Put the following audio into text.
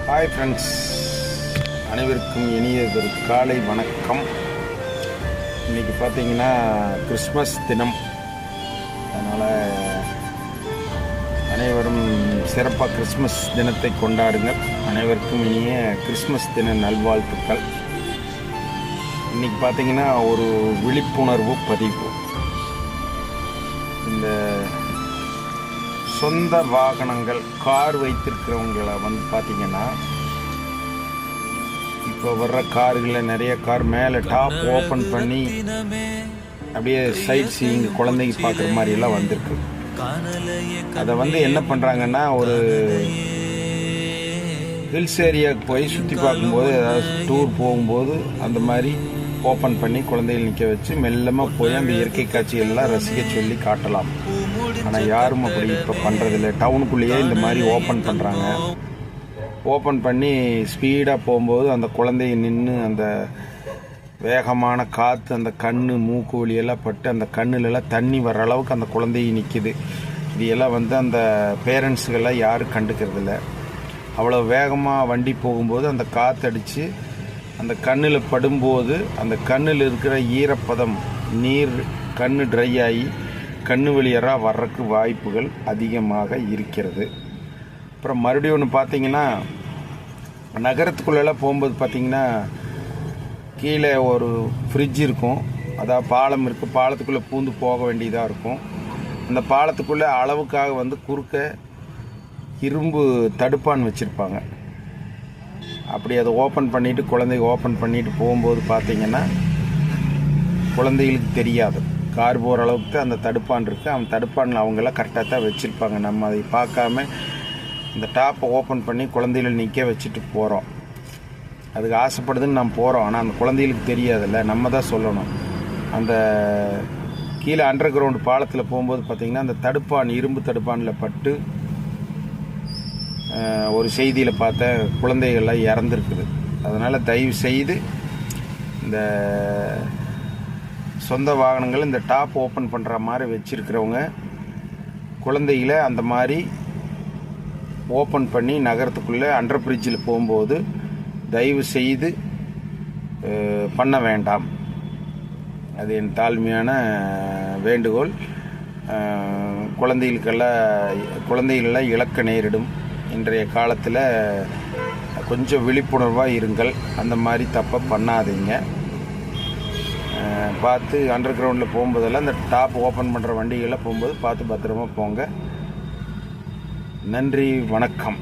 Hi friends, அனைவருக்கும் இனியதொரு காலை வணக்கம். இன்றைக்கி பார்த்தீங்கன்னா கிறிஸ்மஸ் தினம். அதனால் அனைவரும் சிறப்பாக கிறிஸ்மஸ் தினத்தை கொண்டாடுங்கள். அனைவருக்கும் இனிய கிறிஸ்மஸ் தின நல்வாழ்த்துக்கள். இன்றைக்கி பார்த்தீங்கன்னா ஒரு விழிப்புணர்வு பதிவு. இந்த சொந்த வாகனங்கள் கார் வைத்திருக்கிறவங்களை பார்த்திங்கன்னா, இப்போ வர்ற கார்களில் நிறைய கார் மேலே டாப் ஓப்பன் பண்ணி அப்படியே சைட் சீயிங் குழந்தைங்க பார்க்குற மாதிரியெல்லாம் வந்திருக்கு. அதை என்ன பண்ணுறாங்கன்னா, ஒரு ஹில்ஸ் ஏரியாவுக்கு போய் சுற்றி பார்க்கும்போது, ஏதாவது டூர் போகும்போது அந்த மாதிரி ஓப்பன் பண்ணி குழந்தைகள் நிற்க வச்சு மெல்லமாக போய் அந்த இயற்கை காட்சிகள்லாம் ரசிக்க சொல்லி காட்டலாம். ஆனால் யாரும் அப்படி இப்போ பண்ணுறதில்ல. டவுனுக்குள்ளேயே இந்த மாதிரி ஓப்பன் பண்ணுறாங்க. ஓப்பன் பண்ணி ஸ்பீடாக போகும்போது அந்த குழந்தைய நின்று அந்த வேகமான காற்று அந்த கண் மூக்கு வழியெல்லாம் பட்டு அந்த கண்ணுலெல்லாம் தண்ணி வர்ற அளவுக்கு அந்த குழந்தைய நிற்கிது. இது எல்லாம் அந்த பேரண்ட்ஸுகள்லாம் யாரும் கண்டுக்கிறதில்ல. அவ்வளோ வேகமாக வண்டி போகும்போது அந்த காற்றடித்து அந்த கண்ணில் படும்போது அந்த கண்ணில் இருக்கிற ஈரப்பதம் நீர் கண் ட்ரை ஆகி கண்ணு வெளியராக வர்றதுக்கு வாய்ப்புகள் அதிகமாக இருக்கிறது. அப்புறம் மறுபடியும் ஒன்று பார்த்தீங்கன்னா, நகரத்துக்குள்ளெல்லாம் போகும்போது பார்த்தீங்கன்னா கீழே ஒரு ஃப்ரிட்ஜ் இருக்கும். அதாவது பாலம் இருக்குது. பாலத்துக்குள்ளே பூந்து போக வேண்டியதாக இருக்கும். அந்த பாலத்துக்குள்ளே அளவுக்காக குறுக்க இரும்பு தடுப்பான் வச்சுருப்பாங்க. அப்படி அதை ஓப்பன் பண்ணிவிட்டு குழந்தைங்க ஓப்பன் பண்ணிவிட்டு போகும்போது பார்த்தீங்கன்னா குழந்தைகளுக்கு தெரியாது. கார் போகிற அளவுக்கு அந்த தடுப்பான் இருக்குது. அந்த தடுப்பானில் அவங்கெல்லாம் கரெக்டாக தான் வச்சுருப்பாங்க. நம்ம அதை பார்க்காம இந்த டாப்பை ஓப்பன் பண்ணி குழந்தைகளை நிற்க வச்சுட்டு போகிறோம். அதுக்கு ஆசைப்படுதுன்னு நம்ம போகிறோம். ஆனால் அந்த குழந்தைகளுக்கு தெரியாதில்ல, நம்ம தான் சொல்லணும். அந்த கீழே அண்டர் கிரவுண்டு பாலத்தில் போகும்போது பார்த்திங்கன்னா அந்த தடுப்பான் இரும்பு தடுப்பானில் பட்டு ஒரு செய்தியில் பார்த்த குழந்தைகள்லாம் இறந்துருக்குது. அதனால் தயவு செய்து இந்த சொந்த வாகனங்கள் இந்த டாப் ஓப்பன் பண்ணுற மாதிரி வச்சுருக்கிறவங்க குழந்தைகளை அந்த மாதிரி ஓப்பன் பண்ணி நகரத்துக்குள்ளே அண்டர் பிரிட்ஜில் போகும்போது தயவு செய்து பண்ண வேண்டாம். அது என் தாழ்மையான வேண்டுகோள். குழந்தைகளெல்லாம் இழக்க நேரிடும். இன்றைய காலத்தில் கொஞ்சம் விழிப்புணர்வாக இருங்கள். அந்த மாதிரி தப்பை பண்ணாதீங்க. பார்த்து அண்டர் கிரவுண்டில் போகும்போதெல்லாம் இந்த டாப் ஓப்பன் பண்ணுற வண்டிகளில் போகும்போது பார்த்து பத்திரமா போங்க. நன்றி, வணக்கம்.